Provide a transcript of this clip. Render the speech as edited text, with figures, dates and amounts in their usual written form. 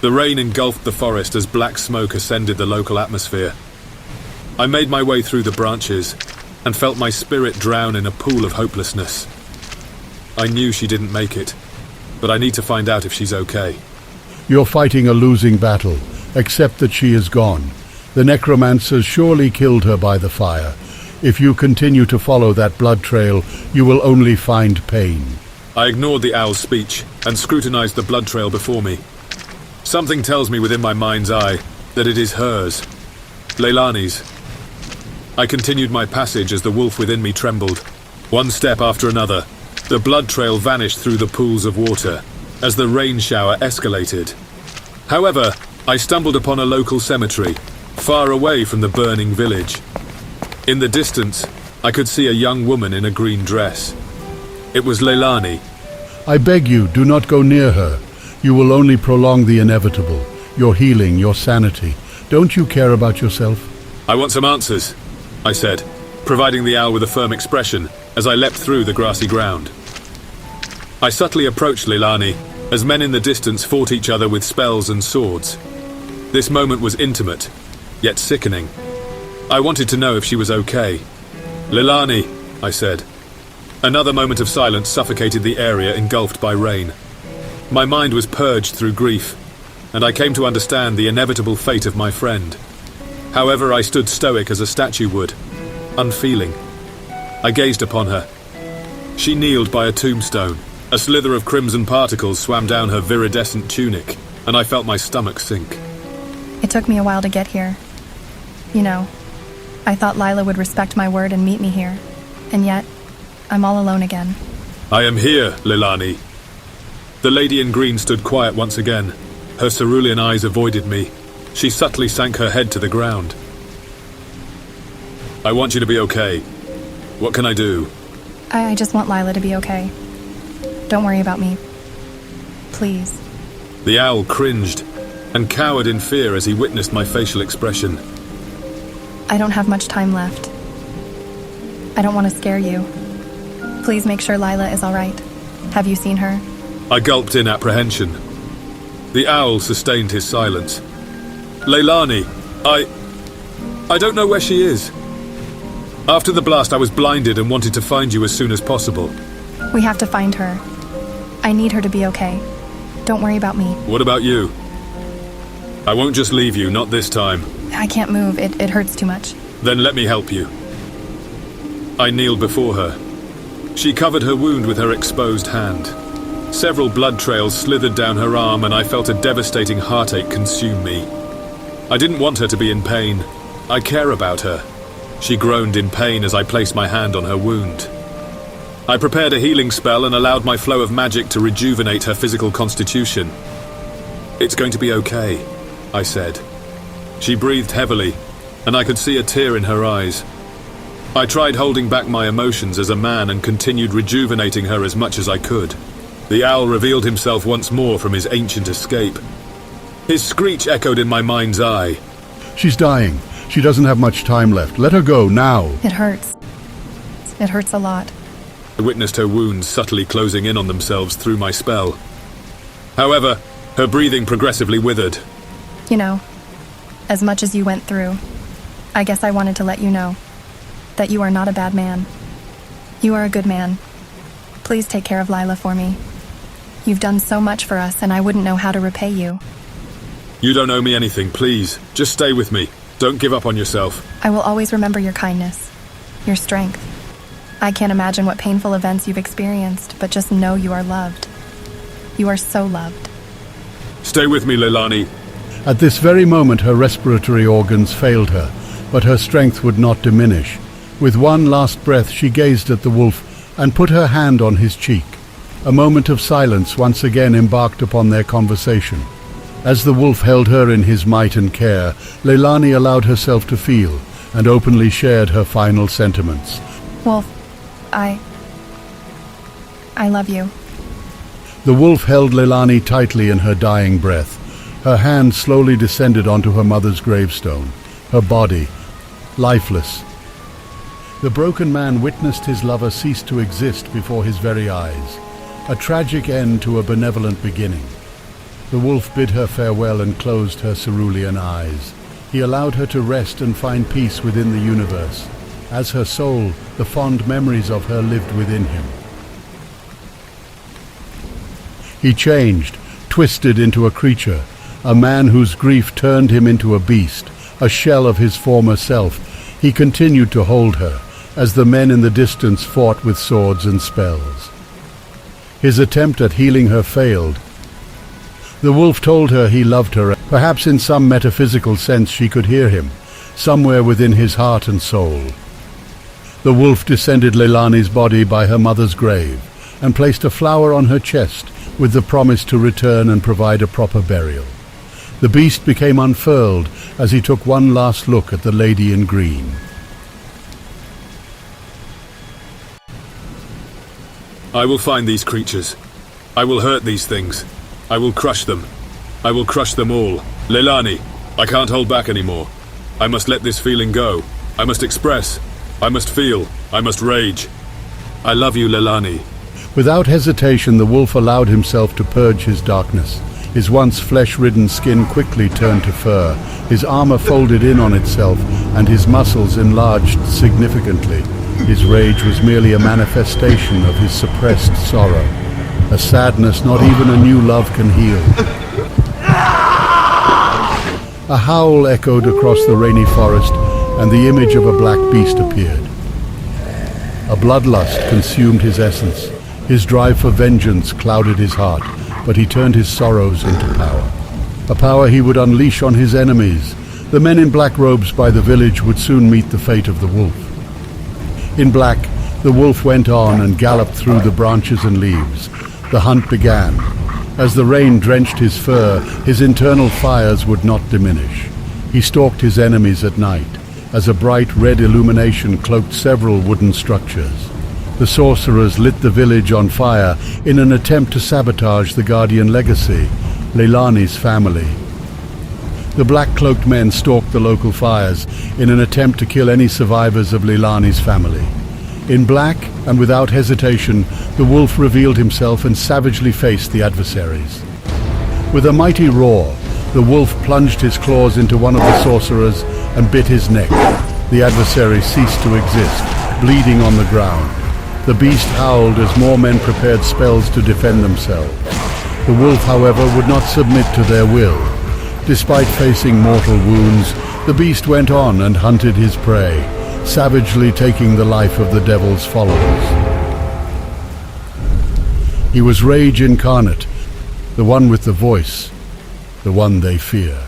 The rain engulfed the forest as black smoke ascended the local atmosphere. I made my way through the branches and felt my spirit drown in a pool of hopelessness. I knew she didn't make it, but I need to find out if she's okay. You're fighting a losing battle. Accept that she is gone. The necromancers surely killed her by the fire. If you continue to follow that blood trail, you will only find pain. I ignored the owl's speech and scrutinized the blood trail before me. Something tells me within my mind's eye that it is hers, Leilani's. I continued my passage as the wolf within me trembled. One step after another, the blood trail vanished through the pools of water as the rain shower escalated. However, I stumbled upon a local cemetery, far away from the burning village. In the distance, I could see a young woman in a green dress. It was Leilani. I beg you, do not go near her. You will only prolong the inevitable. Your healing, your sanity. Don't you care about yourself? I want some answers, I said, providing the owl with a firm expression as I leapt through the grassy ground. I subtly approached Leilani as men in the distance fought each other with spells and swords. This moment was intimate, yet sickening. I wanted to know if she was okay. Leilani, I said. Another moment of silence suffocated the area engulfed by rain. My mind was purged through grief, and I came to understand the inevitable fate of my friend. However, I stood stoic as a statue would, unfeeling. I gazed upon her. She kneeled by a tombstone. A slither of crimson particles swam down her viridescent tunic, and I felt my stomach sink. It took me a while to get here. You know, I thought Lila would respect my word and meet me here, and yet, I'm all alone again. I am here, Leilani. The lady in green stood quiet once again. Her cerulean eyes avoided me. She subtly sank her head to the ground. I want you to be okay. What can I do? I just want Lila to be okay. Don't worry about me. Please. The owl cringed and cowered in fear as he witnessed my facial expression. I don't have much time left. I don't want to scare you. Please make sure Lila is all right. Have you seen her? I gulped in apprehension. The owl sustained his silence. Leilani, I don't know where she is. After the blast, I was blinded and wanted to find you as soon as possible. We have to find her. I need her to be okay. Don't worry about me. What about you? I won't just leave you, not this time. I can't move. It hurts too much. Then let me help you. I kneeled before her. She covered her wound with her exposed hand. Several blood trails slithered down her arm, and I felt a devastating heartache consume me. I didn't want her to be in pain. I care about her. She groaned in pain as I placed my hand on her wound. I prepared a healing spell and allowed my flow of magic to rejuvenate her physical constitution. It's going to be okay, I said. She breathed heavily, and I could see a tear in her eyes. I tried holding back my emotions as a man and continued rejuvenating her as much as I could. The owl revealed himself once more from his ancient escape. His screech echoed in my mind's eye. She's dying. She doesn't have much time left. Let her go, now. It hurts. It hurts a lot. I witnessed her wounds subtly closing in on themselves through my spell. However, her breathing progressively withered. You know, as much as you went through, I guess I wanted to let you know that you are not a bad man. You are a good man. Please take care of Lila for me. You've done so much for us, and I wouldn't know how to repay you. You don't owe me anything, please. Just stay with me. Don't give up on yourself. I will always remember your kindness, your strength. I can't imagine what painful events you've experienced, but just know you are loved. You are so loved. Stay with me, Leilani. At this very moment her respiratory organs failed her, but her strength would not diminish. With one last breath she gazed at the wolf and put her hand on his cheek. A moment of silence once again embarked upon their conversation. As the wolf held her in his might and care, Leilani allowed herself to feel and openly shared her final sentiments. Wolf, I love you. The wolf held Leilani tightly in her dying breath. Her hand slowly descended onto her mother's gravestone, her body lifeless. The broken man witnessed his lover cease to exist before his very eyes, a tragic end to a benevolent beginning. The wolf bid her farewell and closed her cerulean eyes. He allowed her to rest and find peace within the universe. As her soul, the fond memories of her lived within him. He changed, twisted into a creature, a man whose grief turned him into a beast, a shell of his former self. He continued to hold her, as the men in the distance fought with swords and spells. His attempt at healing her failed. The wolf told her he loved her. Perhaps in some metaphysical sense she could hear him, somewhere within his heart and soul. The wolf descended Leilani's body by her mother's grave, and placed a flower on her chest with the promise to return and provide a proper burial. The beast became unfurled as he took one last look at the lady in green. I will find these creatures. I will hurt these things. I will crush them. I will crush them all. Leilani, I can't hold back anymore. I must let this feeling go. I must express. I must feel. I must rage. I love you, Leilani. Without hesitation, the wolf allowed himself to purge his darkness. His once flesh-ridden skin quickly turned to fur. His armor folded in on itself, and his muscles enlarged significantly. His rage was merely a manifestation of his suppressed sorrow, a sadness not even a new love can heal. A howl echoed across the rainy forest, and the image of a black beast appeared. A bloodlust consumed his essence. His drive for vengeance clouded his heart, but he turned his sorrows into power. A power he would unleash on his enemies. The men in black robes by the village would soon meet the fate of the wolf. In black, the wolf went on and galloped through the branches and leaves. The hunt began. As the rain drenched his fur, his internal fires would not diminish. He stalked his enemies at night, as a bright red illumination cloaked several wooden structures. The sorcerers lit the village on fire in an attempt to sabotage the Guardian legacy, Leilani's family. The black-cloaked men stalked the local fires in an attempt to kill any survivors of Leilani's family. In black and without hesitation, the wolf revealed himself and savagely faced the adversaries. With a mighty roar, the wolf plunged his claws into one of the sorcerers and bit his neck. The adversary ceased to exist, bleeding on the ground. The beast howled as more men prepared spells to defend themselves. The wolf, however, would not submit to their will. Despite facing mortal wounds, the beast went on and hunted his prey, savagely taking the life of the devil's followers. He was rage incarnate, the one with the voice, the one they fear.